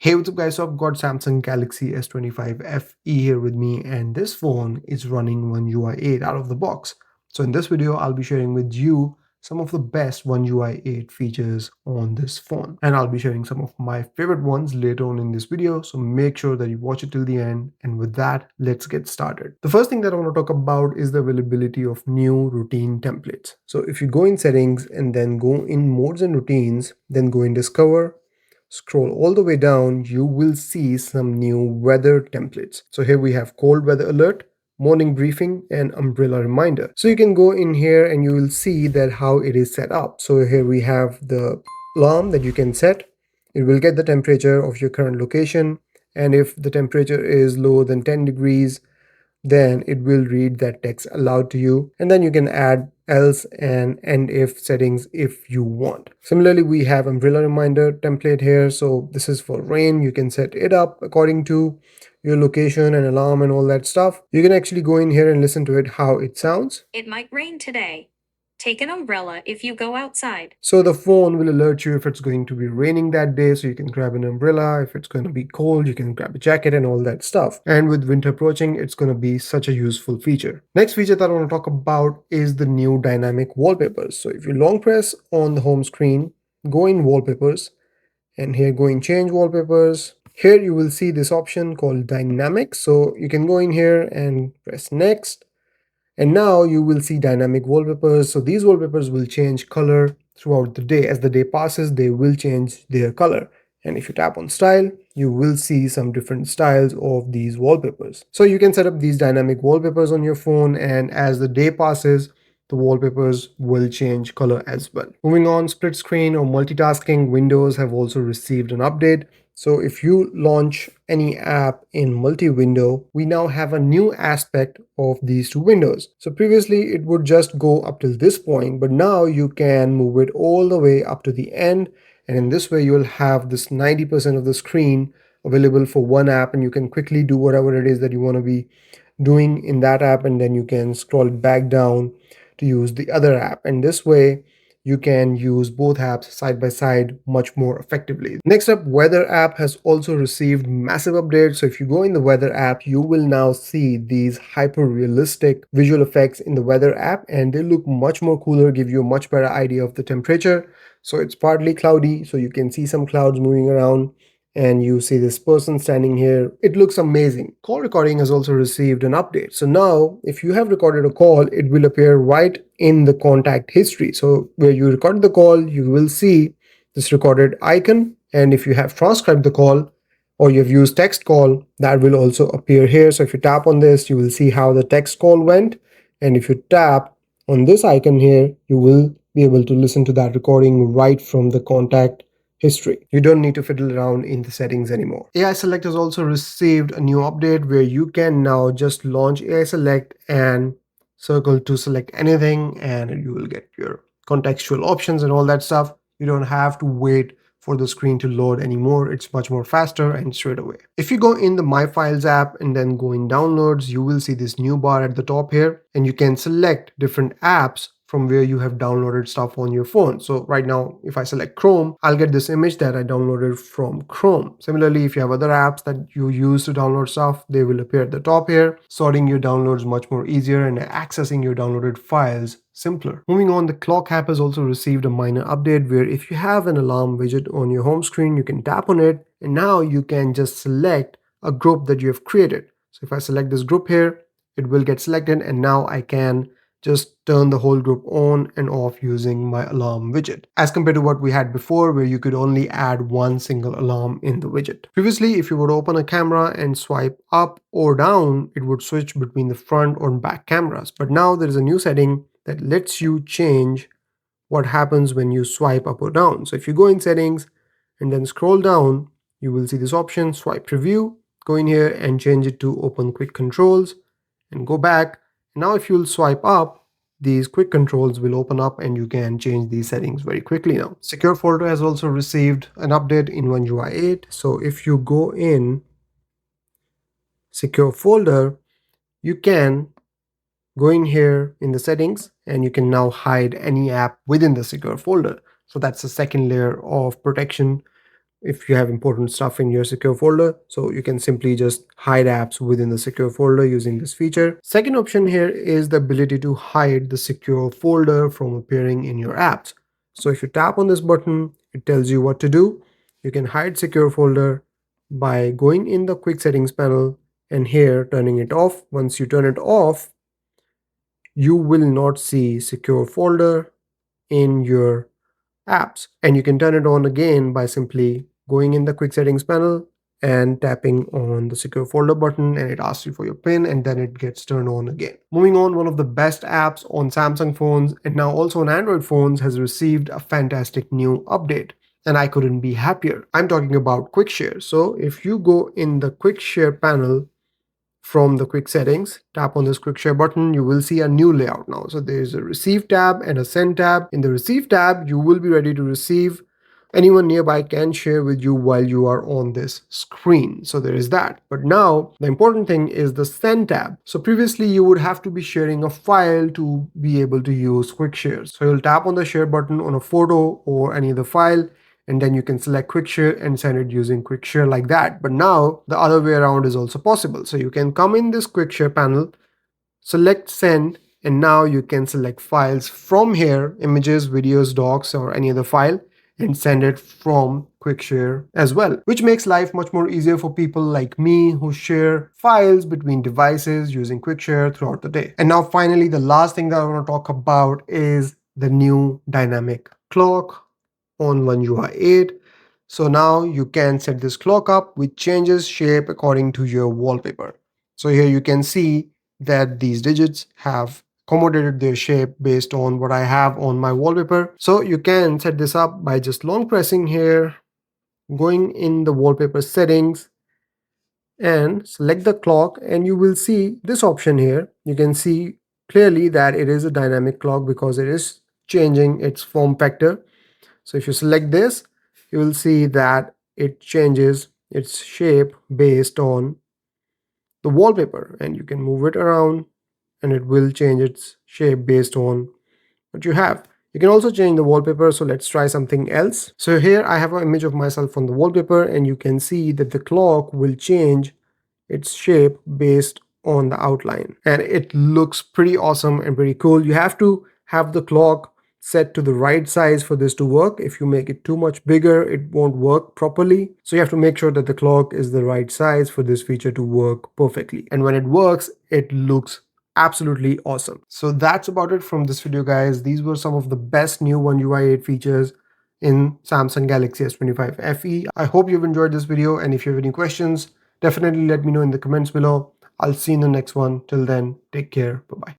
Hey, what's up guys? So I've got Samsung Galaxy S25 FE here with me, and this phone is running One UI 8 out of the box. So in this video, I'll be sharing with you some of the best One UI 8 features on this phone. And I'll be sharing some of my favorite ones later on in this video. So make sure that you watch it till the end. And with that, let's get started. The first thing that I want to talk about is the availability of new routine templates. So if you go in settings and then go in modes and routines, then go in discover, scroll all the way down, you will see some new weather templates. So here we have cold weather alert, morning briefing, and umbrella reminder. So you can go in here and you will see that how it is set up. So here we have the alarm that you can set. It will get the temperature of your current location. And if the temperature is lower than 10 degrees, then it will read that text aloud to you, and then you can add else and end if settings if you want. Similarly, we have umbrella reminder template here. So this is for rain. You can set it up according to your location and alarm and all that stuff. You can actually go in here and listen to it how it sounds. It might rain today. Take an umbrella if you go outside. So the phone will alert you if it's going to be raining that day, so you can grab an umbrella. If it's going to be cold, you can grab a jacket and all that stuff. And with winter approaching, it's going to be such a useful feature. Next feature that I want to talk about is the new dynamic wallpapers. So if you long press on the home screen, go in wallpapers, and here go in change wallpapers. Here you will see this option called dynamic. So you can go in here and press next. And now you will see dynamic wallpapers. So these wallpapers will change color throughout the day. As the day passes, they will change their color. And if you tap on style, you will see some different styles of these wallpapers. So you can set up these dynamic wallpapers on your phone, and as the day passes, the wallpapers will change color as well. Moving on, split screen or multitasking, Windows have also received an update. So if you launch any app in multi-window, we now have a new aspect of these two windows. So previously it would just go up till this point, but now you can move it all the way up to the end. And in this way, you'll have this 90% of the screen available for one app, and you can quickly do whatever it is that you want to be doing in that app, and then you can scroll it back down to use the other app. And this way, you can use both apps side by side much more effectively. Next up, weather app has also received massive updates. So if you go in the weather app, you will now see these hyper realistic visual effects in the weather app, and they look much more cooler, give you a much better idea of the temperature. So it's partly cloudy, so you can see some clouds moving around, and you see this person standing here. It looks amazing. Call recording has also received an update. So now if you have recorded a call, it will appear right in the contact history. So where you recorded the call, you will see this recorded icon. And if you have transcribed the call or you've used text call, that will also appear here. So if you tap on this, you will see how the text call went. And if you tap on this icon here, you will be able to listen to that recording right from the contact history. You don't need to fiddle around in the settings anymore. AI Select has also received a new update where you can now just launch AI Select and circle to select anything, and you will get your contextual options and all that stuff. You don't have to wait for the screen to load anymore. It's much more faster and straight away. If you go in the My Files app and then go in downloads, you will see this new bar at the top here, and you can select different apps from where you have downloaded stuff on your phone. So right now, if I select Chrome, I'll get this image that I downloaded from Chrome. Similarly, if you have other apps that you use to download stuff, they will appear at the top here. Sorting your downloads much more easier and accessing your downloaded files simpler. Moving on, the clock app has also received a minor update where if you have an alarm widget on your home screen, you can tap on it, and now you can just select a group that you have created. So if I select this group here, it will get selected, and now I can just turn the whole group on and off using my alarm widget, as compared to what we had before where you could only add one single alarm in the widget. Previously, if you would open a camera and swipe up or down, it would switch between the front or back cameras. But now there is a new setting that lets you change what happens when you swipe up or down. So if you go in settings and then scroll down, you will see this option, swipe preview. Go in here and change it to open quick controls and go back. Now if you'll swipe up, these quick controls will open up and you can change these settings very quickly now. Secure folder has also received an update in One UI 8. So if you go in secure folder, you can go in here in the settings and you can now hide any app within the secure folder. So that's the second layer of protection if you have important stuff in your secure folder. So you can simply just hide apps within the secure folder using this feature. Second option here is the ability to hide the secure folder from appearing in your apps. So if you tap on this button, it tells you what to do. You can hide secure folder by going in the quick settings panel and here turning it off. Once you turn it off, you will not see secure folder in your apps, and you can turn it on again by simply going in the quick settings panel and tapping on the secure folder button, and it asks you for your pin and then it gets turned on again. Moving on, one of the best apps on Samsung phones and now also on Android phones has received a fantastic new update, and I couldn't be happier. I'm talking about quick share. So if you go in the quick share panel from the quick settings, tap on this quick share button, you will see a new layout now. So there's a receive tab and a send tab. In the receive tab, you will be ready to receive. Anyone nearby can share with you while you are on this screen. So there is that. But now the important thing is the send tab. So previously you would have to be sharing a file to be able to use quick shares. So you'll tap on the share button on a photo or any other file, and then you can select quick share and send it using quick share like that. But now the other way around is also possible. So you can come in this quick share panel, select send, and now you can select files from here, images, videos, docs, or any other file, and send it from quick share as well, which makes life much more easier for people like me who share files between devices using quick share throughout the day. And now finally, the last thing that I want to talk about is the new dynamic clock on One UI 8. So now you can set this clock up, which changes shape according to your wallpaper. So here you can see that these digits have accommodated their shape based on what I have on my wallpaper. So you can set this up by just long pressing here, going in the wallpaper settings and select the clock, and you will see this option here. You can see clearly that it is a dynamic clock because it is changing its form factor. So if you select this, you will see that it changes its shape based on the wallpaper, and you can move it around and it will change its shape based on what you have. You can also change the wallpaper. So let's try something else. So here I have an image of myself on the wallpaper, and you can see that the clock will change its shape based on the outline, and it looks pretty awesome and pretty cool. You have to have the clock set to the right size for this to work. If you make it too much bigger, it won't work properly. So you have to make sure that the clock is the right size for this feature to work perfectly. And when it works, it looks absolutely awesome. So that's about it from this video, guys. These were some of the best new One UI 8 features in Samsung Galaxy S25 FE. I hope you've enjoyed this video, and if you have any questions, definitely let me know in the comments below. I'll see you in the next one. Till then, take care. Bye-bye.